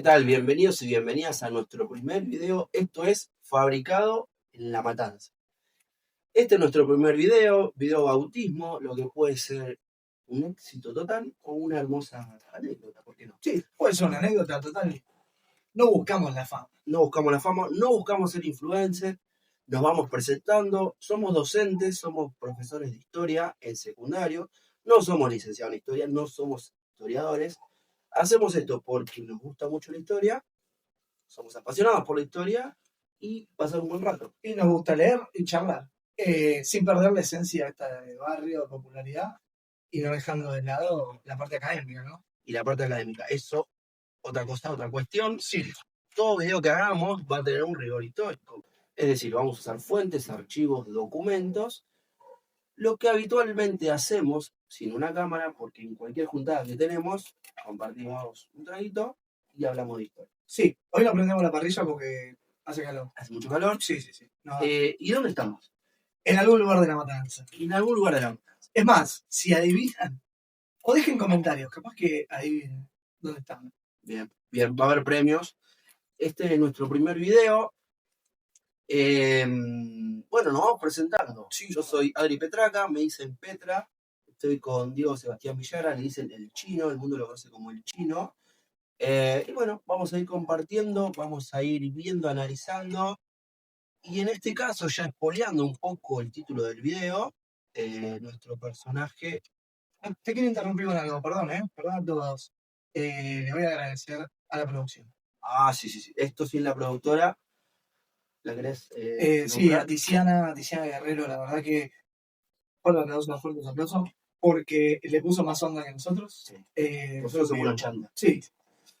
¿Qué tal? Bienvenidos y bienvenidas a nuestro primer video. Esto es Fabricado en La Matanza. Este es nuestro primer video bautismo, lo que puede ser un éxito total o una hermosa anécdota, ¿por qué no? Sí, puede ser una anécdota total. No buscamos la fama. No buscamos la fama, no buscamos ser influencers, nos vamos presentando, somos docentes, somos profesores de historia en secundario, no somos licenciados en historia, no somos historiadores. Hacemos esto porque nos gusta mucho la historia, somos apasionados por la historia y pasar un buen rato. Y nos gusta leer y charlar, sin perder la esencia esta de barrio, de popularidad, y no dejando de lado la parte académica, ¿no? Y la parte académica, eso, otra cosa, otra cuestión. Sí. Todo video que hagamos va a tener un rigor histórico. Es decir, vamos a usar fuentes, archivos, documentos, lo que habitualmente hacemos sin una cámara, porque en cualquier juntada que tenemos, compartimos un traguito y hablamos de historia. Sí, hoy no prendemos la parrilla porque hace calor. Hace mucho calor. Sí. No, ¿Y dónde estamos? en algún lugar de La Matanza. En algún lugar de la matanza. Es más, si adivinan, o dejen comentarios, capaz que adivinen dónde estamos. Bien, va a haber premios. Este es nuestro primer video. Bueno, nos vamos presentando. Sí. Yo soy Adri Petraca, me dicen Petra. Estoy con Diego Sebastián Villara, le dicen el Chino, el mundo lo conoce como el Chino. Y bueno, vamos a ir compartiendo, vamos a ir viendo, analizando. Y en este caso, ya espoleando un poco el título del video, nuestro personaje... Te quiero interrumpir con algo, perdón a todos. Le voy a agradecer a la producción. Ah, sí. Esto sin la productora. ¿La querés? Sí, a Tiziana Guerrero, la verdad que fuerte aplausos, porque le puso más onda que nosotros. Sí. Nosotros somos una subió- chanda. Sí,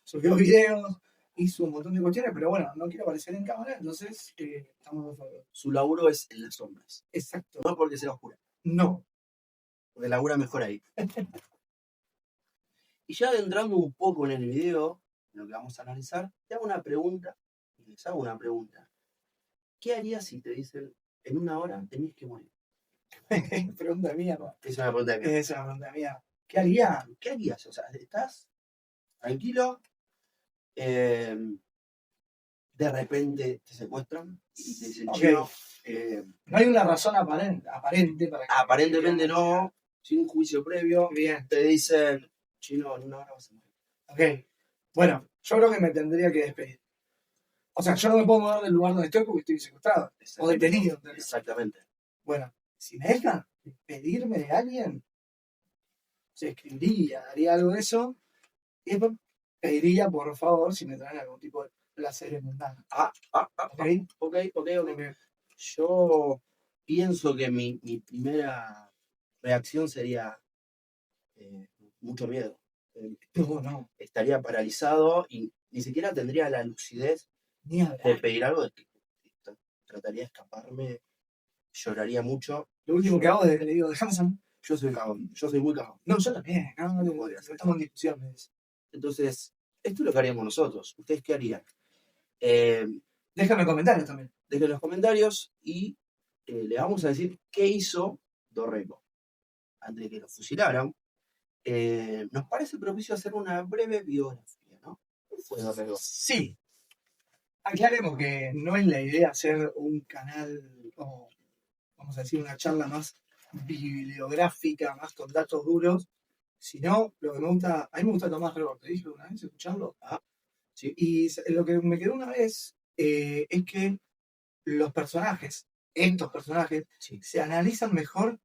subió videos, hizo un montón de cuestiones, pero bueno, no quiero aparecer en cámara, entonces estamos de acuerdo. Su laburo es en las sombras. Exacto. No porque sea oscura, No. porque labura mejor ahí. Y ya adentrando un poco en el video, en lo que vamos a analizar, te hago una pregunta, y les hago una pregunta. ¿Qué harías si te dicen, en una hora tenés que morir? Pregunta mía. Es una pregunta que... Es una pregunta mía. ¿Qué haría? ¿Qué harías? O sea, estás tranquilo, de repente te secuestran y te dicen, Ok. Chino, No hay una razón aparente para que... aparentemente no, sin juicio previo, Bien. te dicen, Chino, en una hora vas a morir. Ok. Bueno, yo creo que me tendría que despedir. O sea, yo no me puedo mover del lugar donde estoy porque estoy secuestrado o detenido. Exactamente. Bueno, si me dejan despedirme de alguien, se escribiría, haría algo de eso, y después pediría, por favor, si me traen algún tipo de placer mundano. Ok. Yo pienso que mi primera reacción sería mucho miedo. No, Estaría paralizado y ni siquiera tendría la lucidez ni hablar. de pedir algo. Trataría de escaparme, lloraría mucho. Lo último que hago es le digo, déjame salir. Yo soy cagón, yo soy muy cagón. No, yo también. No podría hacer. estamos en discusiones. Entonces, esto es lo que haríamos nosotros. ¿Ustedes qué harían? Déjame comentarios también. Dejen en los comentarios y le vamos a decir qué hizo Dorrego antes de que lo fusilaran. Nos parece propicio hacer una breve biografía, ¿no? ¿Qué fue Dorrego? Sí. Aclaremos que no es la idea hacer un canal, o vamos a decir, una charla más bibliográfica, más con datos duros, sino lo que me gusta, a mí me gusta Tomás Rebord, te dije una vez, escucharlo. Sí. Y lo que me quedó una vez es que los personajes, estos personajes, Sí. se analizan mejor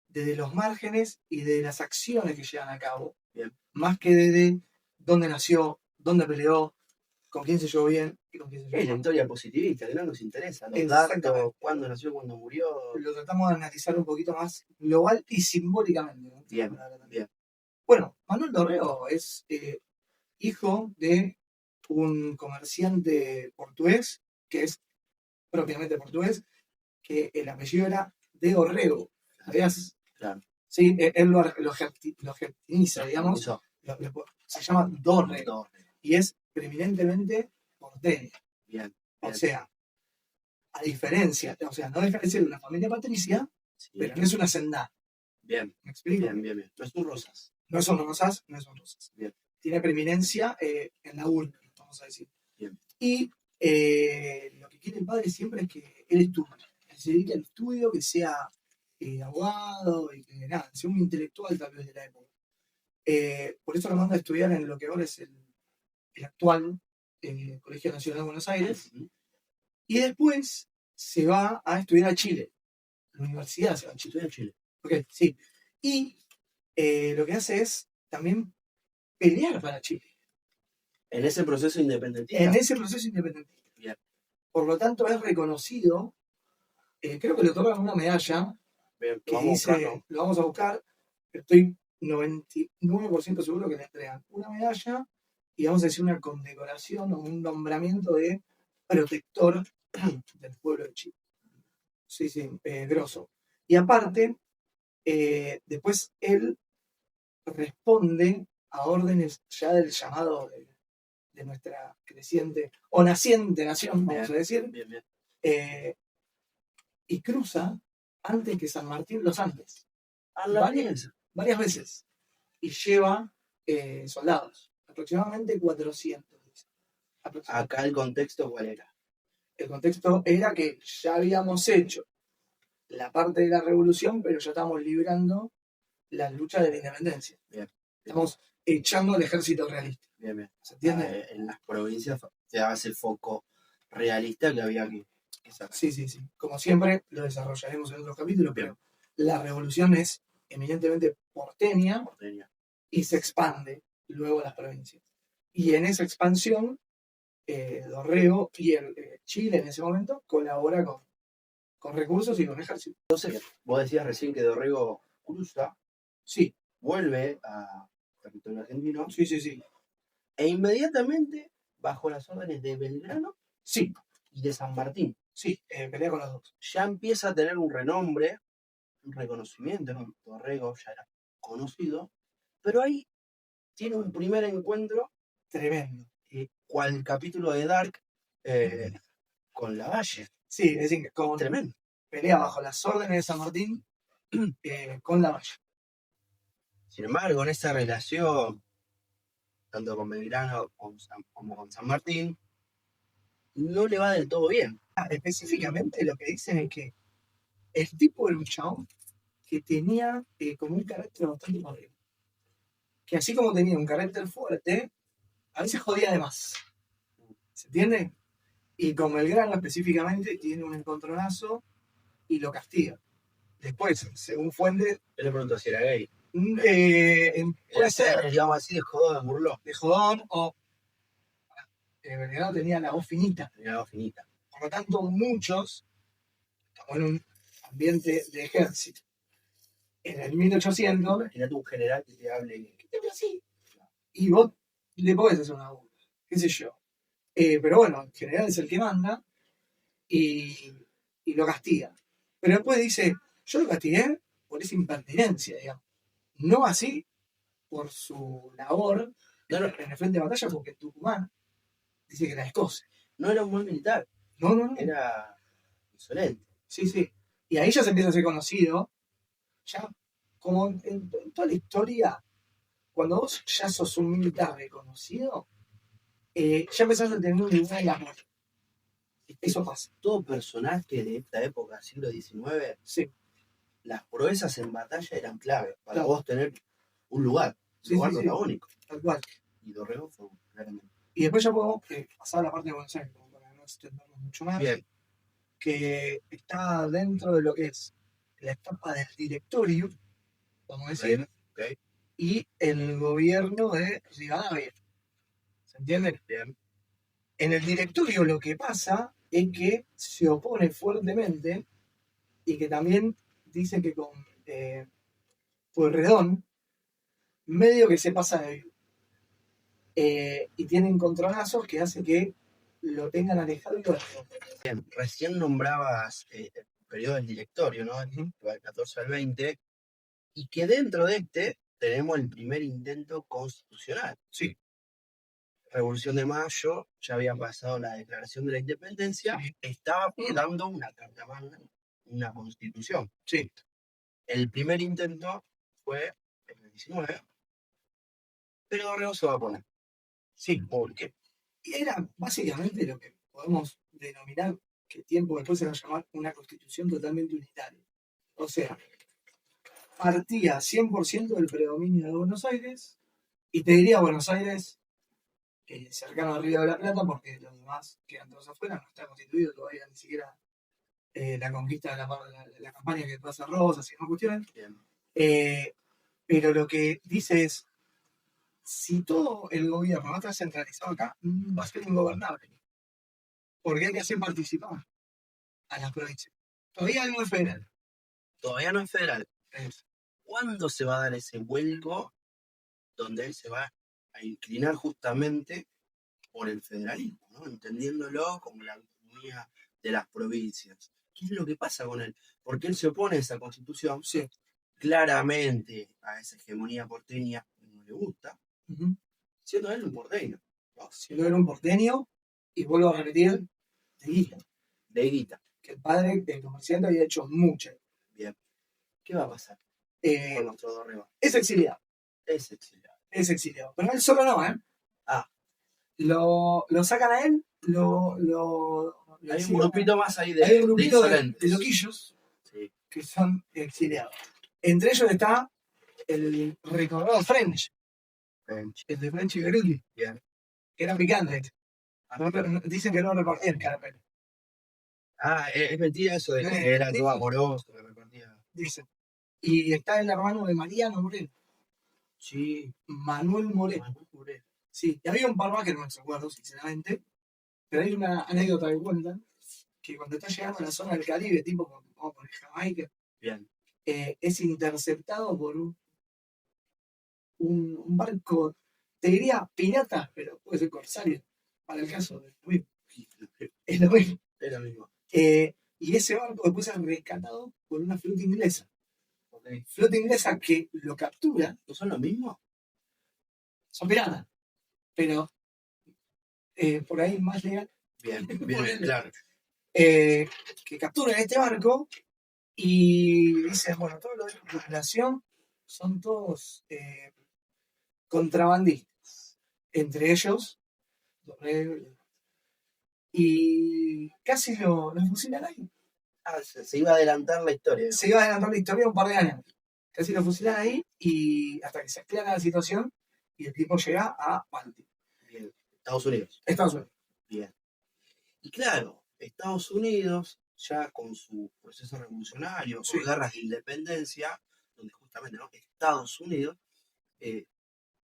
desde los márgenes y de las acciones que llevan a cabo. Bien. Más que desde dónde nació, dónde peleó, con quién se llevó bien y con quién se Es llevó la mal. historia positivista, que no nos interesa. Los Exactamente. datos, cuándo nació, cuándo murió. Lo tratamos de analizar un poquito más global y simbólicamente, ¿no? Bien. Bueno, Manuel Dorrego es hijo de un comerciante portugués, que es propiamente portugués, que el apellido era de Dorrego. ¿Sabías? Claro. Sí, él lo argentiniza, digamos. Eso. Se llama Dorrego. Dorrego. Y es preeminentemente porteño. Bien. O sea, a diferencia, no deja de ser una familia patricia, Sí. pero no es una hacendada. Bien. ¿Me explico? Bien. No es un Rosas. No son rosas. Bien. Tiene preeminencia en la urbe. vamos a decir. Bien. Y lo que quiere el padre siempre es que él estudie, que se dedique al estudio, que sea abogado y que nada, sea un intelectual tal vez de la época. Por eso lo manda a estudiar en lo que ahora es el actual Colegio Nacional de Buenos Aires. Y después se va a estudiar a Chile. A la universidad se va a Chile. Estudia en Chile. Ok, sí. Y lo que hace es también pelear para Chile. En ese proceso independentista. En ese proceso independentista. Bien. Por lo tanto, es reconocido. Creo que le otorgan una medalla Bien, que vamos a dice, buscarlo. lo vamos a buscar. Estoy 99% seguro que le entregan una medalla y vamos a decir una condecoración o un nombramiento de protector del pueblo de Chile. Sí, sí, grosso. Y aparte, después él responde a órdenes ya del llamado de nuestra creciente o naciente nación, vamos a decir, Bien, bien. y cruza antes que San Martín los Andes, A la piensa. varias veces, y lleva soldados, aproximadamente 400. Acá el contexto, ¿cuál era? El contexto era que ya habíamos hecho la parte de la revolución, pero ya estamos librando la lucha de la independencia. Bien. Estamos echando al ejército realista. Bien, bien. ¿Se entiende? En las provincias te daba ese foco realista que había que sacar. Sí, sí, sí. Como siempre, lo desarrollaremos en otros capítulos, Bien. pero la revolución es eminentemente porteña Porteña. y se expande luego a las provincias. Y en esa expansión, Dorrego y el Chile en ese momento colabora con recursos y con ejército. Entonces, vos decías recién que Dorrego cruza, Sí, vuelve a territorio argentino sí, sí, sí. e inmediatamente, bajo las órdenes de Belgrano Sí, y de San Martín, sí, pelea con los dos. ya empieza a tener un renombre, un reconocimiento, ¿no? Dorrego ya era conocido, pero ahí tiene un primer encuentro, Tremendo. cual capítulo de Dark, con Lavalle. Sí, es decir, Tremendo. pelea bajo las órdenes de San Martín con Lavalle. Sin embargo, en esa relación, tanto con Belgrano como con San Martín, no le va del todo bien. Específicamente lo que dicen es que el tipo era un chabón que tenía como un carácter bastante jodido. Que así como tenía un carácter fuerte, a veces jodía de más. ¿Se entiende? Y con Belgrano específicamente tiene un encontronazo y lo castiga. Después, según fuentes, Yo le pregunto si era gay. puede ser Digamos así, de jodón, de burlón. de jodón o Belgrano tenía la voz finita. Tenía la finita. Por lo tanto, muchos estamos en un ambiente de ejército. En el 1800, Imagínate un general que te hable. ¿qué te habla así? Y vos le podés hacer una burla, qué sé yo. Pero bueno, en general es el que manda y lo castiga. Pero después dice, yo lo castigué por esa impertinencia, digamos. No así por su labor No, no, en el frente de batalla, porque Tucumán dice que la descoce. no era un buen militar, No, no, no. era insolente. Sí, sí. Y ahí ya se empieza a ser conocido, ya como en toda la historia, cuando vos ya sos un militar reconocido, ya empezás a tener un lugar de amor. Eso pasa. Todo personaje de esta época, siglo XIX, Sí, las proezas en batalla eran clave para Claro. vos tener un lugar, Sí, lugar sí, sí. protagónico. tal cual. Y Dorrego fue claramente. Y después ya podemos pasar a la parte de Buenos Aires, como para no extendernos mucho más, Bien, que está dentro de lo que es la etapa del directorio, vamos a decir, ok, y el gobierno de Rivadavia. ¿Se entiende? bien. En el directorio lo que pasa es que se opone fuertemente y que también dice que con Pueyrredón medio que se pasa de vivo. Y tiene encontronazos que hace que lo tengan alejado y lo dejen. Bien, recién nombrabas el periodo del directorio, ¿no? Del 14 al 20, y que dentro de este tenemos el primer intento constitucional. Sí, Revolución de Mayo, ya había pasado la declaración de la independencia, Sí. estaba dando una carta magna, una constitución. sí, El primer intento fue en el 19, pero Dorrego se va a poner. sí. ¿Por qué? Y era básicamente lo que podemos denominar, que tiempo después se va a llamar una constitución totalmente unitaria. O sea, partía 100% del predominio de Buenos Aires, y te diría Buenos Aires cercano al Río de la Plata, porque los demás quedan todos afuera, no está constituido todavía ni siquiera la conquista de la campaña que pasa Rosas y no cuestiones. Bien. Pero lo que dice es, si todo el gobierno va a estar centralizado acá, va a ser ingobernable. Porque hay que hacer participar a las provincias. Todavía no es federal. Todavía no es federal. ¿Cuándo se va a dar ese vuelco donde él se va a inclinar justamente por el federalismo, ¿no? Entendiéndolo como la autonomía de las provincias? ¿Qué es lo que pasa con él? Porque él se opone a esa constitución, Sí. claramente a esa hegemonía porteña no le gusta, siendo él un porteño, ¿no? Siendo él un porteño, y vuelvo a repetir, de guita. De guita. Que el padre del comerciante había hecho mucho. Bien. ¿Qué va a pasar con nuestro Dorrego? Es exiliado. Es exiliado. Es exiliado. Pero él solo no, ¿eh? Ah, Lo sacan a él, hay un grupito más ahí hay un de grupito de insolentes. loquillos Sí. que son exiliados. Entre ellos está el recordado French, el de French y Beruti, Bien. que era picante. Dicen que no repartía el caramelo. Ah, es mentira eso de que era todo amoroso, que repartía. Dicen. Y está el hermano de Mariano Moreno, Sí, Manuel Moreno. Sí, y había un par más que no me acuerdo, sinceramente, pero hay una anécdota que cuentan, que cuando está llegando a la zona del Caribe, tipo como por Jamaica, bien. es interceptado por un barco, te diría pirata, pero puede ser corsario, para el caso de lo mismo. Es lo mismo. Es lo mismo. Y ese barco después es rescatado por una flota inglesa. Okay. Flota inglesa que lo captura. ¿No son lo mismo? Son piratas, pero por ahí más legal. Bien, bien, claro. Que capturan este barco y dicen, bueno, todos los de la tripulación son todos contrabandistas. Entre ellos, y casi lo fusilan ahí. Ah, se iba a adelantar la historia. Se iba a adelantar la historia un par de años. Casi lo fusilan ahí y hasta que se aclara la situación y el tipo llega a Baltimore. Bien. Estados Unidos. Estados Unidos. Bien. Y claro, Estados Unidos, ya con su proceso revolucionario, Sí. con guerras de independencia, donde justamente, ¿no?, Estados Unidos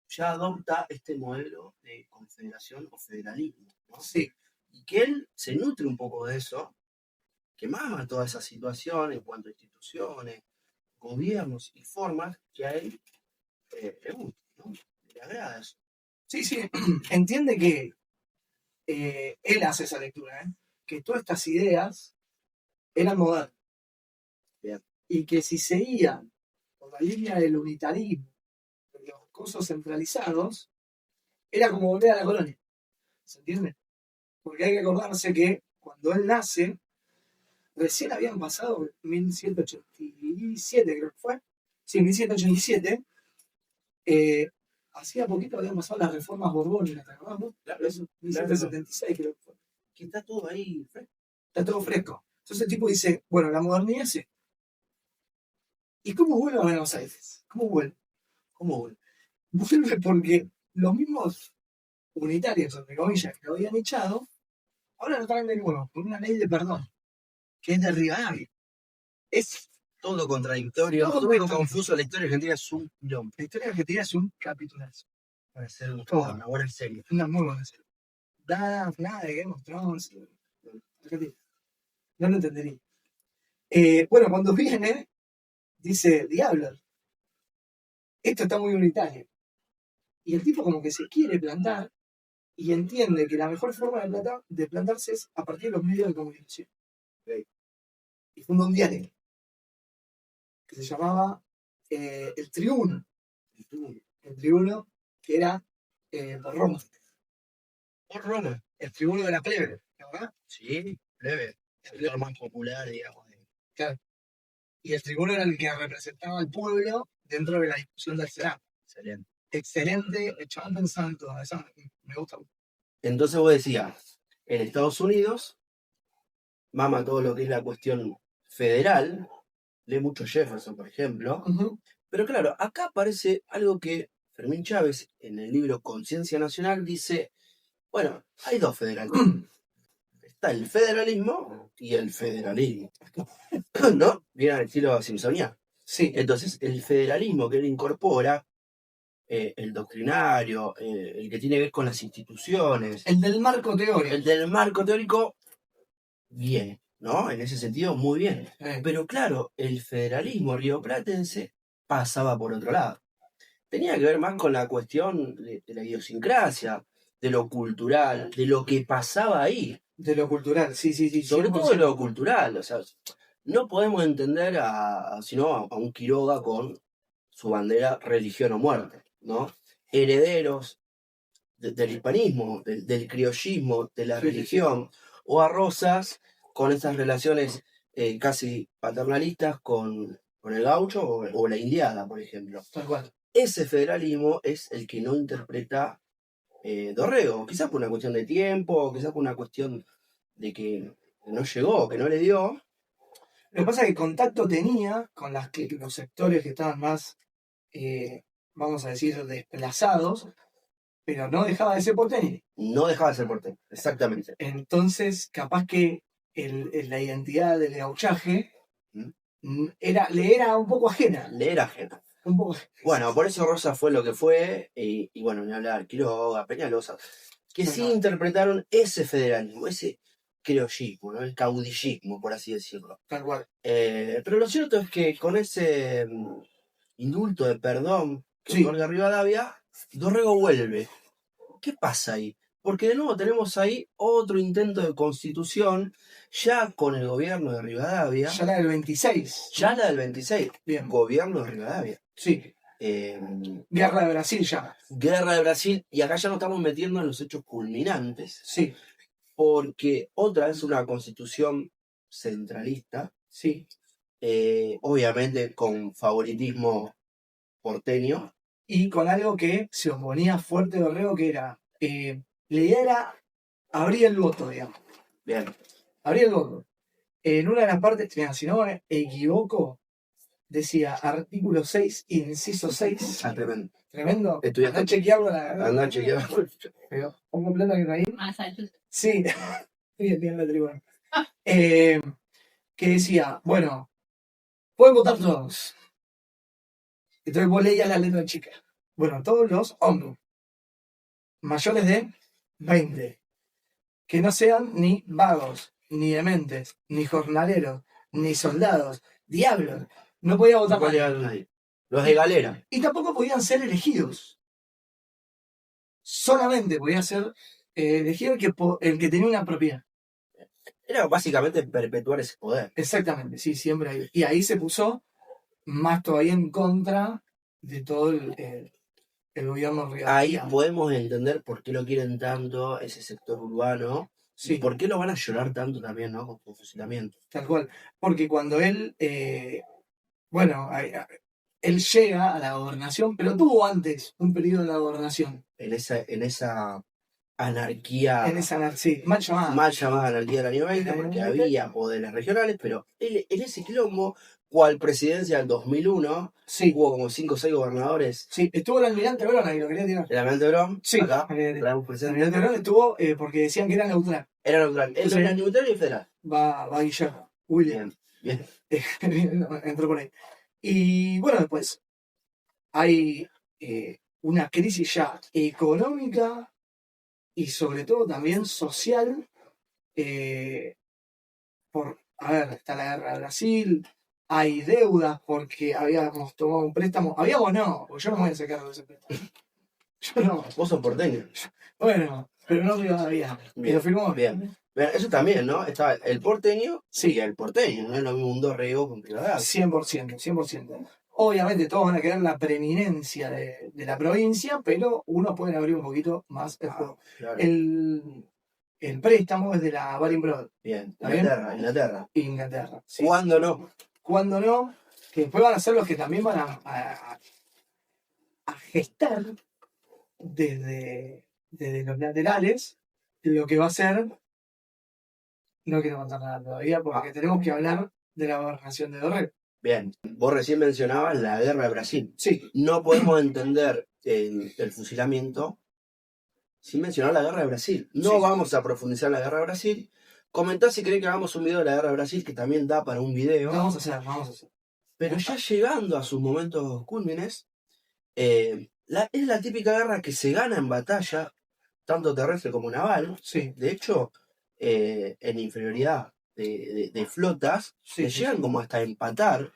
ya adopta este modelo de confederación o federalismo, ¿no? Sí. Y que él se nutre un poco de eso, que mama toda esa situación en cuanto a instituciones, gobiernos y formas que a él le gusta, ¿no? Le agrada eso. Sí, sí. Entiende que él hace esa lectura, que todas estas ideas eran modernas. Bien. Y que si seguían por la línea del unitarismo, de los cosos centralizados, era como volver a la colonia. ¿Se entiende? Porque hay que acordarse que cuando él nace, recién habían pasado 1787, creo que fue. Sí, 1787. Hacía poquito habían pasado las reformas borbónicas, ¿te acordás? Claro, Eso, 1776 creo que fue. Que está todo ahí fresco. Está todo fresco. Entonces el tipo dice, bueno, la modernidad sí. ¿Y cómo vuelve a Buenos Aires? ¿Cómo vuelve? ¿Cómo vuelve? Vuelve porque los mismos unitarios, entre comillas, que lo habían echado, ahora lo traen de nuevo, por una ley de perdón, que es de Rivadavia. Es todo contradictorio, todo confuso. La historia argentina es un quilombo. La historia argentina es un capitulazo. Para ser una buena serie. Una muy buena serie. Nada de Game of Thrones. Argentina. No lo entendería. Bueno, cuando viene, dice, diablo, esto está muy unitario. Y el tipo como que se quiere plantar y entiende que la mejor forma de plantarse es a partir de los medios de comunicación. Okay. Y funda un diario que se llamaba El Tribuno. El Tribuno, que era por Roma. Por Roma. El Tribuno de la plebe, ¿verdad? Sí, plebe. El sector más popular, digamos. Claro. Y el Tribuno era el que representaba al pueblo dentro de la discusión del Senado. Excelente. Excelente, el chabón pensaba en todo eso, me gusta. Entonces vos decías, en Estados Unidos, mama todo lo que es la cuestión federal, lee mucho Jefferson, por ejemplo, Ujú. pero claro, acá aparece algo que Fermín Chávez, en el libro Conciencia Nacional, dice, bueno, hay dos federalismos. Está el federalismo y el federalismo. ¿No? Bien al estilo Simpsoniano. Sí, Entonces, el federalismo que él incorpora, el doctrinario, el que tiene que ver con las instituciones, el del marco teórico. el del marco teórico, bien, ¿no? En ese sentido, muy bien. Eh, Pero claro, el federalismo rioplatense pasaba por otro lado. Tenía que ver más con la cuestión de la idiosincrasia, de lo cultural, de lo que pasaba ahí. de lo cultural, sí, sí, sí, Sobre todo de 100%. lo cultural. O sea, no podemos entender sino a un Quiroga con su bandera religión o muerte, ¿no? Herederos del hispanismo, del criollismo, de la Sí, sí, sí. religión, o a Rosas con esas relaciones casi paternalistas con el gaucho o la indiada, por ejemplo. Tal cual. Ese federalismo es el que no interpreta Dorrego, quizás por una cuestión de tiempo, quizás por una cuestión de que no llegó, que no le dio. Lo que pasa es que contacto tenía con los sectores que estaban más, vamos a decir, desplazados, pero no dejaba de ser porteño. No dejaba de ser porteño, exactamente. Entonces, capaz que la identidad del gauchaje ¿Mm? le era un poco ajena. Le era ajeno. Un poco ajena. Bueno, por eso Rosa fue lo que fue, y bueno, ni hablar, Quiroga, Peñalosa, que sí interpretaron ese federalismo, ese criollismo, ¿no? El caudillismo, por así decirlo. Tal cual. Pero lo cierto es que con ese indulto de perdón que Sí. otorga Rivadavia, Dorrego vuelve. ¿Qué pasa ahí? Porque de nuevo tenemos ahí otro intento de constitución, ya con el gobierno de Rivadavia. Ya la del 26. Ya la del 26. Bien. Gobierno de Rivadavia. Sí. Guerra de Brasil ya. Guerra de Brasil, y acá ya nos estamos metiendo en los hechos culminantes, Sí. porque otra vez una constitución centralista, Sí. obviamente con favoritismo porteño. Y con algo que se oponía fuerte Dorrego, que era, la idea era abrir el voto, digamos. Bien. Abrir el voto. En una de las partes, mira, si no me equivoco, decía artículo 6, inciso 6. Ah, tremendo. Tremendo. Estudiaste. Andá a chequearlo, la verdad. Andá a chequearlo. Pero un completo que ahí. Más alto. Sí, tiene la tribuna. Que decía, bueno, pueden votar todos. Entonces vos leías la letra chica. Bueno, todos los hombres mayores de 20, que no sean ni vagos, ni dementes, ni jornaleros, ni soldados, diablos. No podía votar No podía nadie. haber nadie. Los de galera. Y tampoco podían ser elegidos. Solamente podía ser elegido el que tenía una propiedad. Era básicamente perpetuar ese poder. Exactamente, sí, siempre ahí. Y ahí se puso más todavía en contra de todo el gobierno Ahí Rivadavia. podemos entender por qué lo quieren tanto ese sector urbano. Sí. Y por qué lo van a llorar tanto también, ¿no? Con su fusilamiento. Tal cual. Porque cuando él, él llega a la gobernación, pero tuvo antes un periodo en la gobernación. En esa anarquía. En esa, sí, mal llamada. Mal llamada anarquía del año 20, porque había poderes regionales, pero él, en ese quilombo, cual presidencia del 2001, Sí, hubo como 5 o 6 gobernadores. sí. Estuvo el almirante Verón ahí, lo quería tirar. El almirante Brón, Sí, acá, el traemos presente. almirante Verón estuvo porque decían que era neutral. Era neutral. Él Sí. era neutral y federal. Va Guillermo. William. Bien, bien. Entró por ahí. Y bueno, después hay una crisis ya económica y sobre todo también social. A ver, está la guerra de Brasil, hay deudas porque habíamos tomado un préstamo. Habíamos no, porque yo no me voy a sacar de ese préstamo. Yo no. Vos sos porteño. Bueno, pero no Rivadavia. Y lo firmó. Bien. Bien, eso también, ¿no? Estaba el porteño Sí. y el porteño, no es lo mismo un Dorrego con Rivadavia. 100%, 100%. Obviamente todos van a querer la preeminencia de la provincia, pero uno puede abrir un poquito más el juego. Claro. El préstamo es de la Baring Brothers. Bien, ¿Está bien? Inglaterra. Inglaterra. Sí. ¿Cuándo no? Cuando no, que después van a ser los que también van a gestar desde los laterales lo que va a ser, no quiero contar nada todavía porque tenemos que hablar de la gobernación de Dorrego. Bien, vos recién mencionabas la guerra de Brasil. Sí, No podemos entender el fusilamiento sin mencionar la guerra de Brasil. No Sí. vamos a profundizar en la guerra de Brasil. Comentá si querés que hagamos un video de la guerra de Brasil, que también da para un video. vamos a hacer. Pero ya llegando a sus momentos cúlmines, es la típica guerra que se gana en batalla, tanto terrestre como naval. Sí, De hecho, en inferioridad de flotas, sí, que sí, llegan sí. como hasta empatar.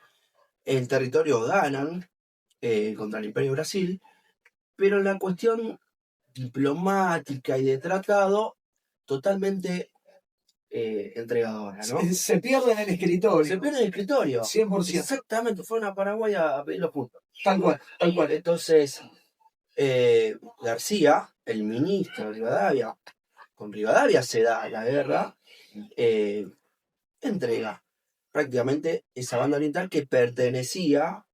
El territorio ganan contra el Imperio Brasil, pero la cuestión diplomática y de tratado totalmente entregadora, ¿no? Se pierde en el escritorio. Se pierde el escritorio. 100%. Exactamente, fueron a Paraguay a pedir los puntos. Tal cual, tal cual. Entonces, García, el ministro de Rivadavia, con Rivadavia se da la guerra, entrega prácticamente esa banda oriental que pertenecía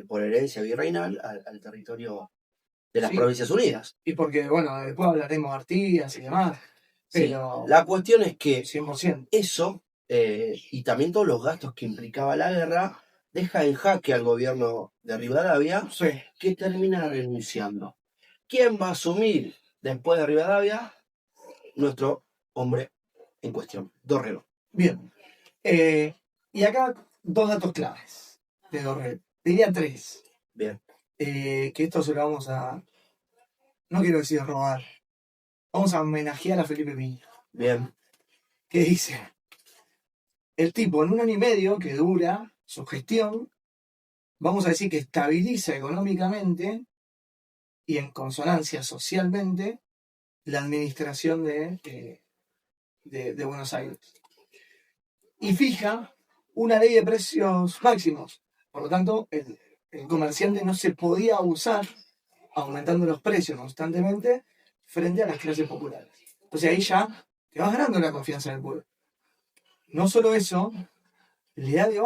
por herencia virreinal al territorio de las Sí. Provincias Unidas. Y porque, bueno, después hablaremos de Artigas y demás. Sí, Pero la cuestión es que 100%. eso, y también todos los gastos que implicaba la guerra, deja en jaque al gobierno de Rivadavia, Sí. que termina renunciando. ¿Quién va a asumir después de Rivadavia? Nuestro hombre en cuestión, Dorrego. Bien. Y acá 2 datos claves de Dorrego. Diría 3. Bien, Que esto se lo vamos a... No quiero decir robar. Vamos a homenajear a Felipe Piña. bien, Que dice... El tipo en 1 año y medio que dura su gestión, vamos a decir que estabiliza económicamente y en consonancia socialmente la administración de Buenos Aires. Y fija una ley de precios máximos. Por lo tanto, el comerciante no se podía abusar aumentando los precios constantemente frente a las clases populares. Entonces ahí ya te vas ganando la confianza del pueblo. No solo eso, le da de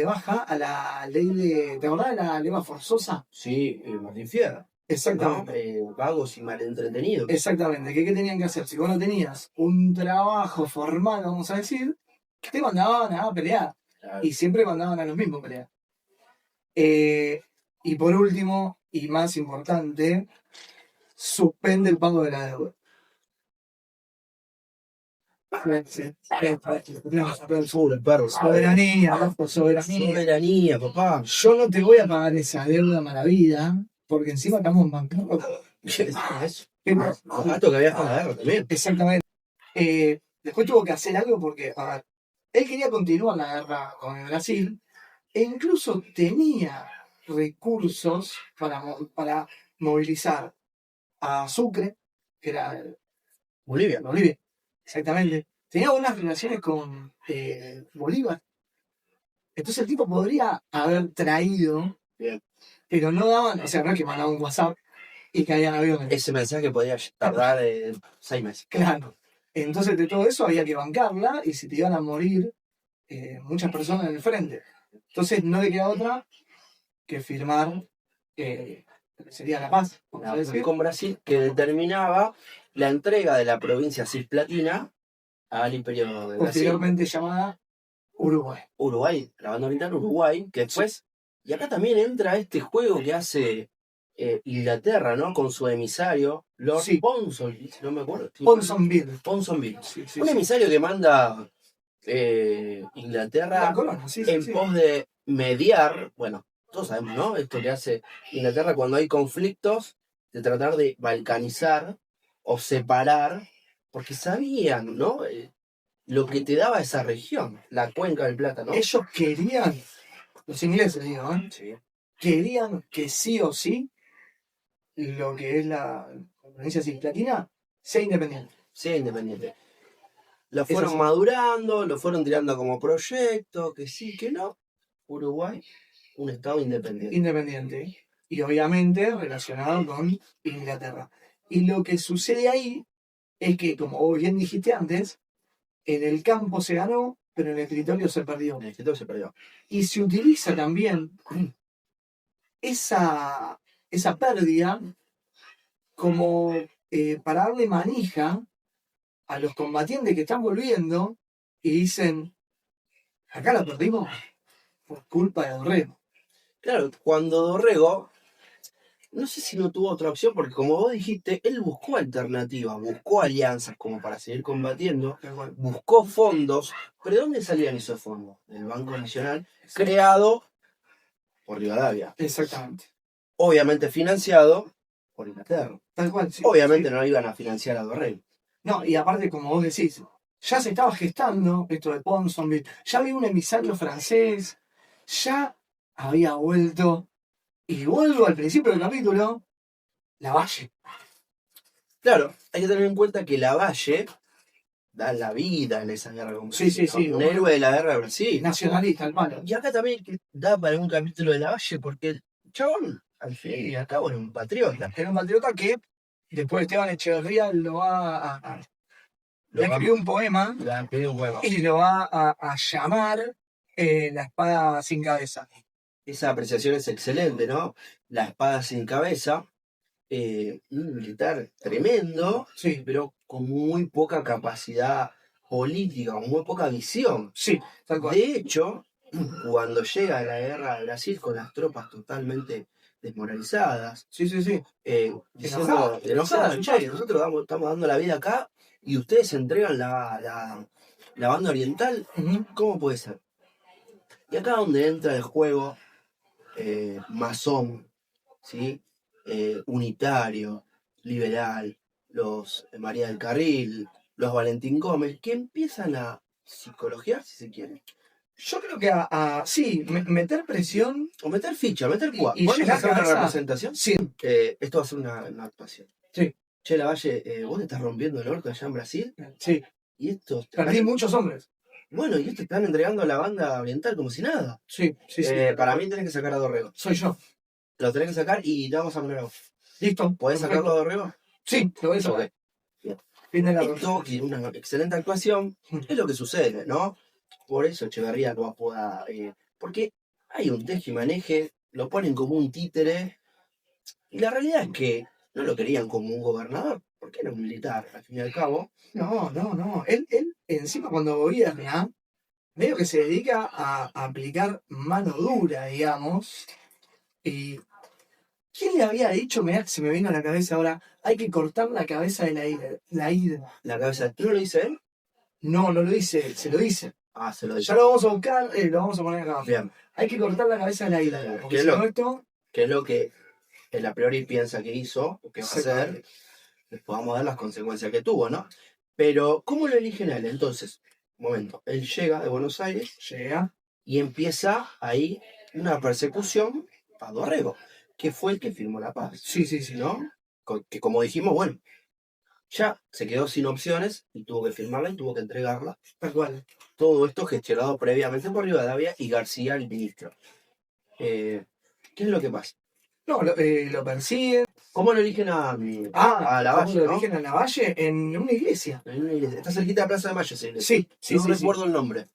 baja a la ley de... ¿Te acordás de la leva forzosa? sí, Martín Fierro, ¿no? Exactamente. Vagos y malentretenidos. Exactamente. ¿Qué tenían que hacer? Si vos no tenías un trabajo formal, vamos a decir, te mandaban a pelear. Claro. Y siempre mandaban a los mismos a pelear. Y por último, y más importante, suspende el pago de la deuda. Soberanía, loco, soberanía. Soberanía, papá. Yo no te voy a pagar esa deuda mala vida, porque encima estamos en bancarrota. Gato que había con la guerra también. Exactamente. Después tuvo que hacer algo porque, a ver, él quería continuar la guerra con el Brasil e incluso tenía recursos para movilizar a Sucre, que era Bolivia. Bolivia, exactamente. Tenía buenas relaciones con Bolívar. Entonces el tipo podría haber traído, Bien. pero no daban, o sea, no es que mandaban un WhatsApp y caían aviones. Ese mensaje podía tardar 6 meses. Claro. Entonces de todo eso había que bancarla y se te iban a morir muchas personas en el frente. Entonces no le queda otra que firmar lo que sería la paz. La paz con Brasil, que determinaba la entrega de la provincia cisplatina al Imperio de Brasil. Posteriormente llamada Uruguay. Uruguay, la banda oriental Uruguay, que después, y acá también entra este juego que hace Inglaterra, ¿no? Con su emisario, Lord Ponsonby, no me acuerdo. Ponsonby. Sí, un emisario que manda Inglaterra en pos de mediar, bueno, todos sabemos, ¿no? Esto que hace Inglaterra cuando hay conflictos, de tratar de balcanizar o separar, porque sabían, ¿no? Lo que te daba esa región, la cuenca del Plata, ¿no? Ellos querían, los ingleses digo, Sí. querían que sí o sí lo que es la provincia cisplatina sea independiente. Sea independiente. Lo fueron madurando, lo fueron tirando como proyecto, que sí, que no. Uruguay, un estado independiente. Independiente. Y obviamente relacionado con Inglaterra. Y lo que sucede ahí es que, como vos bien dijiste antes, en el campo se ganó, pero en el escritorio se perdió. En el escritorio se perdió. Y se utiliza también esa pérdida como para darle manija a los combatientes que están volviendo y dicen, acá la perdimos por culpa de Dorrego. Claro, cuando Dorrego, no sé si no tuvo otra opción, porque como vos dijiste, él buscó alternativas, buscó alianzas como para seguir combatiendo, buscó fondos, pero ¿de dónde salían esos fondos? Del Banco Nacional, creado por Rivadavia. Exactamente. Obviamente financiado por Inglaterra. Tal cual, sí. Obviamente sí. no iban a financiar a Dorrego. No, y aparte, como vos decís, ya se estaba gestando esto de Ponsonby, ya había un emisario francés, ya había vuelto, y vuelvo al principio del capítulo, Lavalle. Claro, hay que tener en cuenta que Lavalle da la vida en esa guerra. Sí. Un héroe de la guerra de Brasil. Nacionalista, el malo. Y acá también da para un capítulo de Lavalle, porque el chabón, al fin y al cabo, era un patriota. Era un patriota que después Esteban Echeverría lo va a le Lo va- escribió un poema Le han pedido un huevo. y lo va a llamar La espada sin cabeza. Esa apreciación es excelente, ¿no? La espada sin cabeza, un militar tremendo, Sí, pero con muy poca capacidad política, con muy poca visión. sí, tal cual. De hecho, cuando llega la guerra de Brasil con las tropas totalmente desmoralizadas, Sí. diciendo, enojadas, che, nosotros estamos dando la vida acá y ustedes entregan la banda oriental, Ujú. ¿cómo puede ser? Y acá donde entra el juego masón, ¿sí? Unitario, liberal, los María del Carril, los Valentín Gómez, que empiezan a psicologiar, si se quiere. Yo creo que sí, meter presión. O meter ficha, meter Y- púa. y ¿Podemos llegar hacer una cabeza. representación? Sí, Esto va a ser una actuación. Sí. Che, Lavalle, vos te estás rompiendo el orto allá en Brasil sí. y estos Perdí muchos hombres. bueno, y estos te están entregando a la banda oriental como si nada. Sí. Para mí tenés que sacar a Dorrego. Soy yo. Lo tenés que sacar y te vamos a poner a vos. ¿Listo? ¿Podés Perfecto. sacarlo a Dorrego? Sí, lo voy a sacar. Ok. Bien. Fin de la Esto, y una excelente actuación, es lo que sucede, ¿no? Por eso Echeverría no apoda. Porque hay un tejimaneje, lo ponen como un títere, y la realidad es que no lo querían como un gobernador, porque era un militar, al fin y al cabo. No. Él encima cuando gobierna, medio que se dedica a aplicar mano dura, digamos. Y ¿quién le había dicho? Mirá, se me vino a la cabeza ahora, hay que cortar la cabeza de la hidra. La cabeza, ¿no lo dice él? No lo dice, se lo dice. Ah, se lo dice. Ya lo vamos a buscar, lo vamos a poner acá. Bien. Hay que cortar la cabeza de la hidra. ¿Qué Porque es si lo- no esto... Que es lo que él a priori piensa que hizo, o que va a hacer, Exactamente. después vamos a ver las consecuencias que tuvo, ¿no? Pero, ¿cómo lo eligen a él? Entonces, un momento, él llega de Buenos Aires Llega. y empieza ahí una persecución a Dorrego, que fue el que firmó la paz, Sí. ¿no? Que como dijimos, bueno, ya se quedó sin opciones y tuvo que firmarla y tuvo que entregarla. Tal cual. Todo esto gestionado previamente por Rivadavia y García, el ministro. ¿Qué es lo que pasa? No, lo persiguen. ¿Cómo lo eligen a ¿Cómo Lavalle, lo no? eligen a Lavalle? En una iglesia. En una iglesia. Está cerquita de Plaza de Mayo esa iglesia. Sí. No recuerdo el nombre.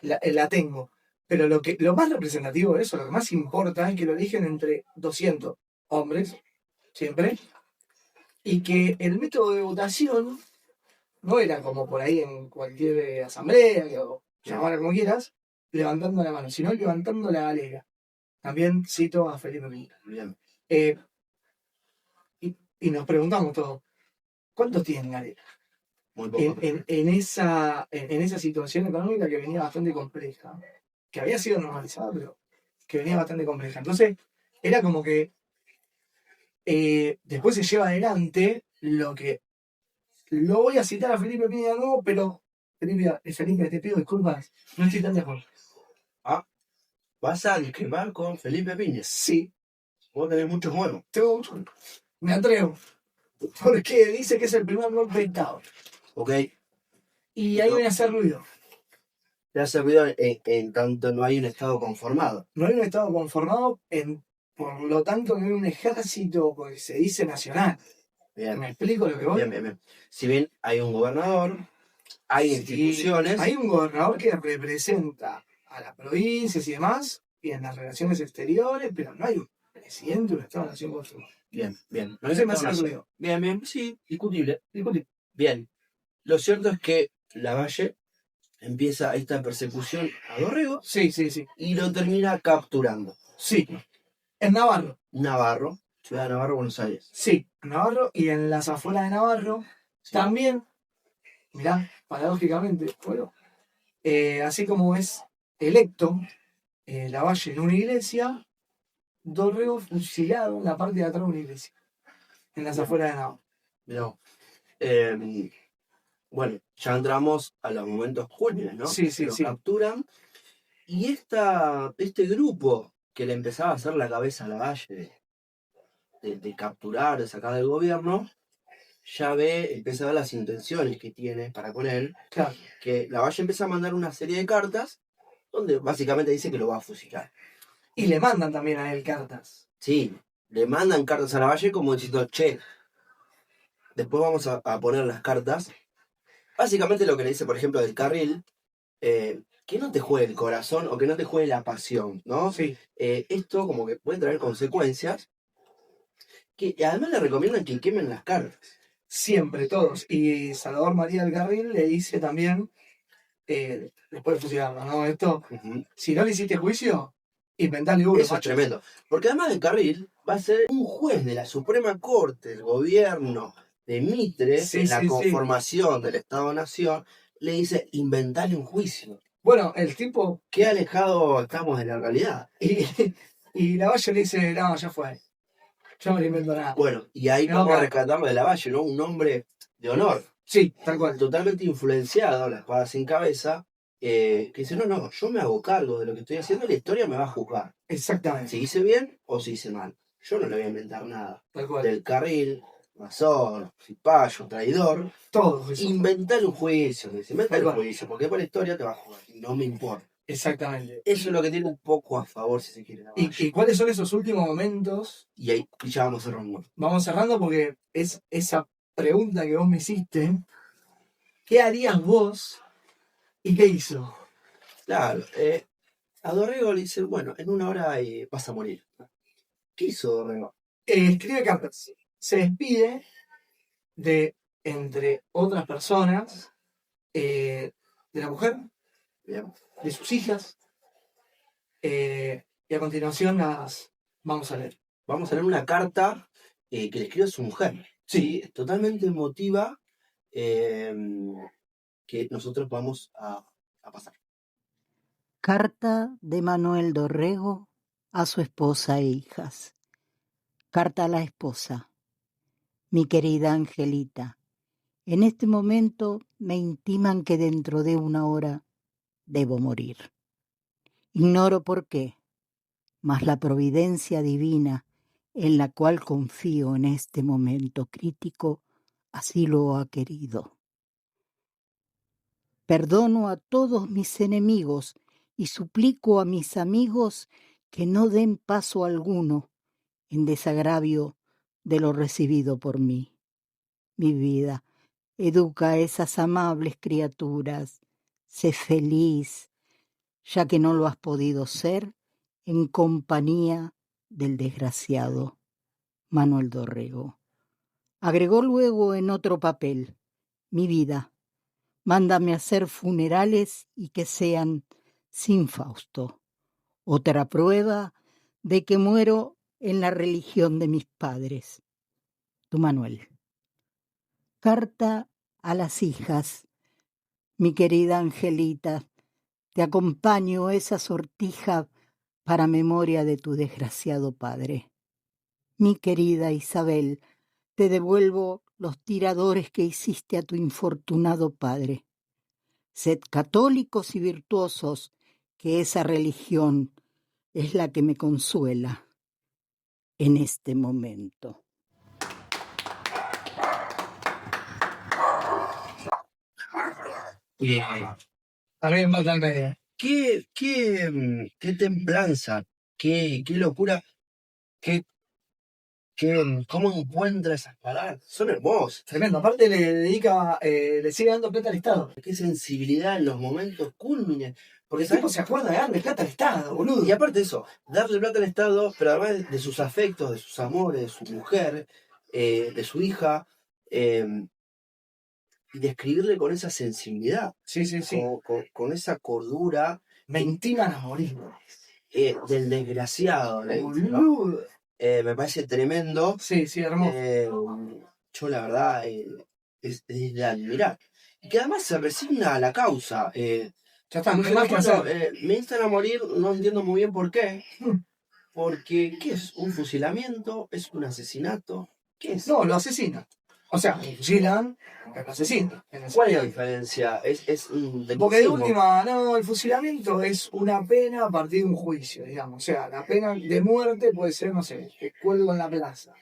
La tengo. Pero lo más representativo de eso, lo que más importa es que lo eligen entre 200 hombres, siempre, y que el método de votación no era como por ahí en cualquier asamblea, o llamar como quieras, levantando la mano, sino levantando la galera. También cito a Felipe Piñera. Bien. Y nos preguntamos todos, ¿cuántos tienen galera? Muy poco. En esa situación económica que venía bastante compleja, que había sido normalizada, pero que venía bastante compleja. Entonces, era como que después se lleva adelante lo voy a citar a Felipe Piña de nuevo, pero Felipe, te pido disculpas, no estoy tan de acuerdo. Vas a discrepar con Felipe Piña. Sí, Vos tenés muchos huevos. me atrevo, porque dice que es el primer golpe de Estado. Ok. Y ahí viene a hacer ruido. Te ha servido en tanto no hay un Estado conformado. No hay un Estado conformado, por lo tanto no hay un ejército que se dice nacional. Bien. ¿Me explico lo que voy? Bien. Si bien hay un gobernador, hay instituciones. Hay un gobernador que representa a las provincias y demás, y en las relaciones exteriores, pero no hay un presidente de un Estado-nación conformado. Bien. No se me hace ruido. Bien, sí, discutible. Bien. Lo cierto es que Lavalle empieza esta persecución a Dorrego Sí. y lo termina capturando. Sí. En Navarro. Navarro, ciudad de Navarro, Buenos Aires. Sí, en Navarro y en las afueras de Navarro Sí. también, mirá, paradójicamente, bueno, así como es electo Lavalle en una iglesia, Dorrego fusilado en la parte de atrás de una iglesia, en las afueras de Navarro. Mirá. Bueno, ya entramos a los momentos cúlmines, ¿no? Sí. Lo capturan y este grupo que le empezaba a hacer la cabeza a Lavalle de capturar, de sacar del gobierno, ya empieza a ver las intenciones que tiene para con él, Claro. que Lavalle empieza a mandar una serie de cartas donde básicamente dice que lo va a fusilar. Y le mandan también a él cartas. Sí, le mandan cartas a Lavalle como diciendo, che, después vamos a poner las cartas. Básicamente lo que le dice, por ejemplo, del Carril, que no te juegue el corazón o que no te juegue la pasión, ¿no? Sí. Esto como que puede traer consecuencias, que además le recomiendan que quemen las cartas. Siempre, todos. Y Salvador María del Carril le dice también, después de fusilarlo, ¿no? Esto, si no le hiciste juicio, inventale uno. Eso es tremendo. Porque además del Carril va a ser un juez de la Suprema Corte, del gobierno de Mitre, en la conformación del Estado-Nación, le dice, inventale un juicio. Bueno, el tipo... Qué alejado estamos de la realidad. Y Lavalle le dice, no, ya fue. Yo no le invento nada. Bueno, y ahí vamos a rescatarlo de Lavalle, ¿no? Un hombre de honor. Sí, tal cual. Totalmente influenciado, la espada sin cabeza, que dice, no, yo me hago cargo de lo que estoy haciendo y la historia me va a juzgar. Exactamente. Si hice bien o si hice mal. Yo no le voy a inventar nada. Tal cual. Del Carril, masón, cipayo, traidor. Todo eso. Inventar un juicio, inventar un juicio, porque por la historia te va a jugar y no me importa. Exactamente. Eso es lo que tiene un poco a favor, si se quiere. ¿Y cuáles son esos últimos momentos? Y ahí ya vamos cerrando. Vamos cerrando porque es esa pregunta que vos me hiciste. ¿Qué harías vos? ¿Y qué hizo? Claro, a Dorrego le dice, bueno, en una hora vas a morir. ¿Qué hizo Dorrego? Escribe cartas. Se despide de, entre otras personas, de la mujer, Bien. de sus hijas, y a continuación las vamos a leer. Vamos a leer una carta que le escribe a su mujer. Sí, totalmente emotiva, que nosotros vamos a pasar. Carta de Manuel Dorrego a su esposa e hijas. Carta a la esposa. Mi querida Angelita, en este momento me intiman que dentro de una hora debo morir. Ignoro por qué, mas la providencia divina en la cual confío en este momento crítico así lo ha querido. Perdono a todos mis enemigos y suplico a mis amigos que no den paso alguno en desagravio de lo recibido por mí. Mi vida, educa a esas amables criaturas, sé feliz, ya que no lo has podido ser en compañía del desgraciado Manuel Dorrego. Agregó luego en otro papel, mi vida, mándame hacer funerales y que sean sin Fausto. Otra prueba de que muero en la religión de mis padres. Tu Manuel. Carta a las hijas. Mi querida Angelita, te acompaño esa sortija para memoria de tu desgraciado padre. Mi querida Isabel, te devuelvo los tiradores que hiciste a tu infortunado padre. Sed católicos y virtuosos, que esa religión es la que me consuela en este momento. También matan media. Qué templanza, qué locura, cómo encuentra esas palabras. Son hermosas. Tremendo. Aparte le sigue dando plata al Estado. Qué sensibilidad en los momentos cúlmines. Porque el tipo se acuerda de darle plata al Estado, boludo. Y aparte de eso, darle plata al Estado, pero además de sus afectos, de sus amores, de su mujer, de su hija, y describirle con esa sensibilidad, Sí, sí, sí. con esa cordura Me intiman a morir. del desgraciado, le dice, ¿no? Boludo. Me parece tremendo. Sí, sí, hermoso. Yo la verdad es de admirar. Y que además se resigna a la causa. Ya está, no hay Dice, más que bueno, hacer. me instan a morir, no entiendo muy bien por qué. Porque, ¿qué es? ¿Un fusilamiento? ¿Es un asesinato? ¿Qué es? No, lo asesinan. O sea, lo fusilan, pero lo asesinan. ¿Cuál es la diferencia? Es un Porque de delitismo. última, no, el fusilamiento es una pena a partir de un juicio, digamos. O sea, la pena de muerte puede ser, no sé, te cuelgo en la plaza,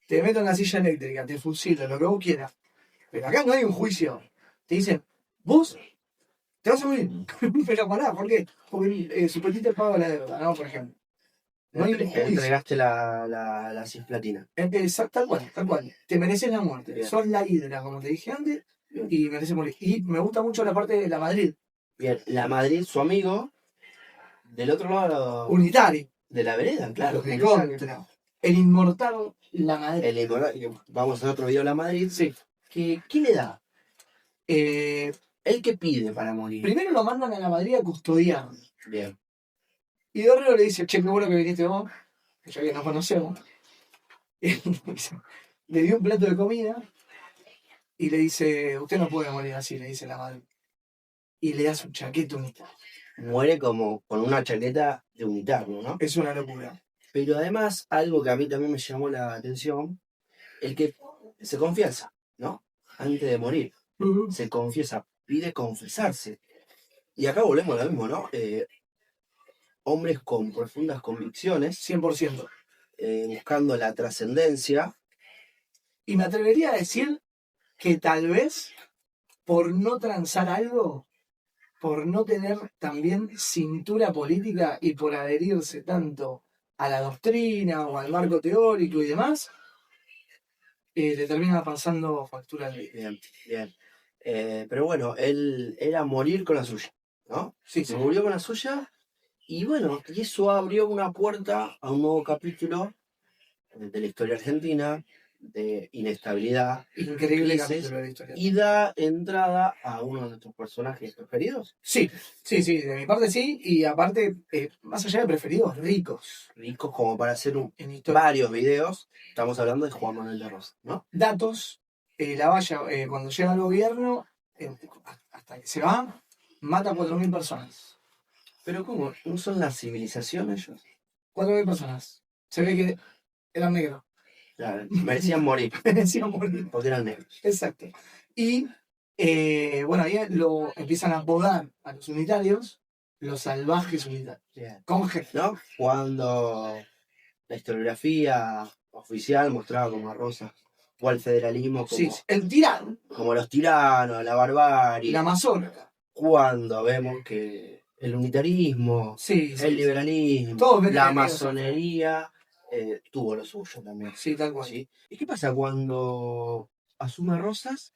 te meto en la silla eléctrica, te fusilo, lo que vos quieras. Pero acá no hay un juicio. Te dicen, vos te vas a morir. Pero pará, ¿por qué? Porque suspendiste el pago de la deuda, ¿no? Por ejemplo. No hay un juicio. Entregaste la cisplatina. Exacto, tal cual, tal cual. Te mereces la muerte. Bien. Sos la hidra, como te dije antes, y mereces morir. Y me gusta mucho la parte de la Madrid, Bien, la Madrid, su amigo, del otro lado unitario. de la vereda, claro. De contra. El inmortal La Madrid. Vamos a hacer otro video de la Madrid. Sí. ¿Qué le da? Eh, ¿Él qué pide para morir? primero lo mandan a la Madrid a custodiar. Bien. Y Dorrego le dice, che, qué bueno que viniste vos, que ya que nos conocemos. Y le dio un plato de comida y le dice, usted no puede morir así, le dice la Madrid. Y le da su chaqueta unitaria. Muere como con una chaqueta de unitario, ¿no? Es una locura. Pero además, algo que a mí también me llamó la atención, el que se confiesa, ¿no? Antes de morir, se confiesa, pide confesarse. Y acá volvemos a lo mismo, ¿no? Hombres con profundas convicciones, 100%. buscando la trascendencia. Y me atrevería a decir que tal vez por no transar algo, por no tener también cintura política y por adherirse tanto a la doctrina o al marco teórico y demás, le termina pasando factura al vida. Bien, bien. Pero bueno, él era morir con la suya, ¿no? Sí, sí. Murió con la suya y bueno, y eso abrió una puerta a un nuevo capítulo de la historia argentina, de inestabilidad, Increíble crisis, capítulo de la historia. y da entrada a uno de nuestros personajes preferidos. Sí, sí, sí, de mi parte sí, y aparte, más allá de preferidos, ricos. Ricos como para hacer En historia. varios videos. Estamos hablando de Juan Manuel de Rosas, ¿no? Datos, la valla, cuando llega al gobierno, hasta que se va, mata a 4.000 personas. Pero ¿cómo? ¿No son la civilización ellos? 4.000 personas. Se ve que eran negros. Claro, merecían morir. Merecían morir. Porque eran negros. Exacto. Y bueno, ahí lo empiezan a apodar a los unitarios los salvajes unitarios. Bien. Con G. ¿No? Cuando la historiografía oficial mostraba como a Rosas o al federalismo como, Sí, el tirano. como los tiranos, la barbarie. La mazorca. Cuando vemos que el unitarismo, Sí, sí, el liberalismo, todos ven la enemigos. masonería tuvo lo suyo también. Sí, tal cual. ¿Sí? ¿Y qué pasa cuando asume Rosas?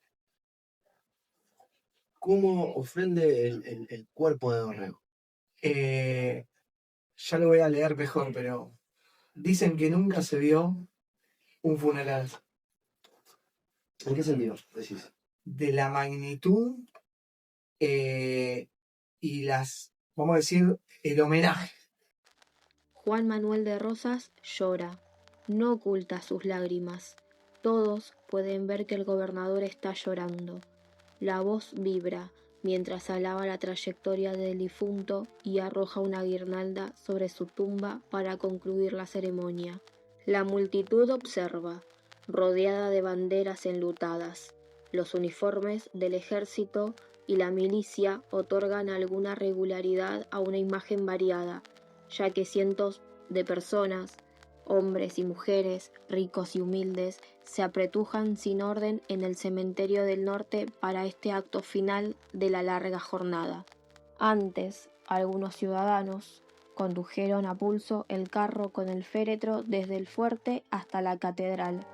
¿Cómo ofrende el cuerpo de Dorrego? Ya lo voy a leer mejor, pero dicen que nunca se vio un funeral ¿En qué sentido? Decís. de la magnitud y vamos a decir, el homenaje. Juan Manuel de Rosas llora, no oculta sus lágrimas. Todos pueden ver que el gobernador está llorando. La voz vibra mientras alaba la trayectoria del difunto y arroja una guirnalda sobre su tumba para concluir la ceremonia. La multitud observa, rodeada de banderas enlutadas. Los uniformes del ejército y la milicia otorgan alguna regularidad a una imagen variada, ya que cientos de personas, hombres y mujeres, ricos y humildes, se apretujan sin orden en el cementerio del norte para este acto final de la larga jornada. Antes, algunos ciudadanos condujeron a pulso el carro con el féretro desde el fuerte hasta la catedral.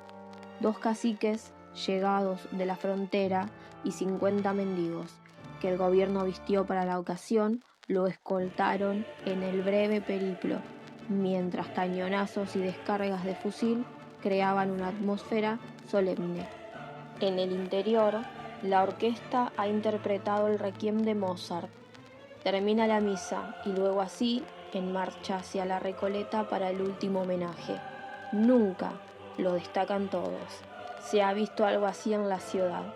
2 caciques, llegados de la frontera, y 50 mendigos, que el gobierno vistió para la ocasión, lo escoltaron en el breve periplo, mientras cañonazos y descargas de fusil creaban una atmósfera solemne. En el interior, La orquesta ha interpretado el Requiem de Mozart. Termina la misa y luego así en marcha hacia la Recoleta para el último homenaje. Nunca lo destacan todos. Se ha visto algo así en la ciudad.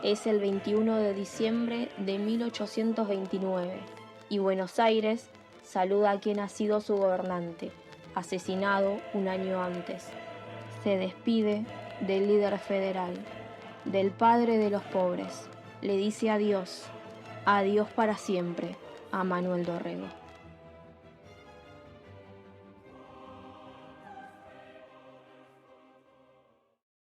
Es el 21 de diciembre de 1829 y Buenos Aires saluda a quien ha sido su gobernante, asesinado un año antes. Se despide del líder federal, del padre de los pobres. Le dice adiós para siempre a Manuel Dorrego.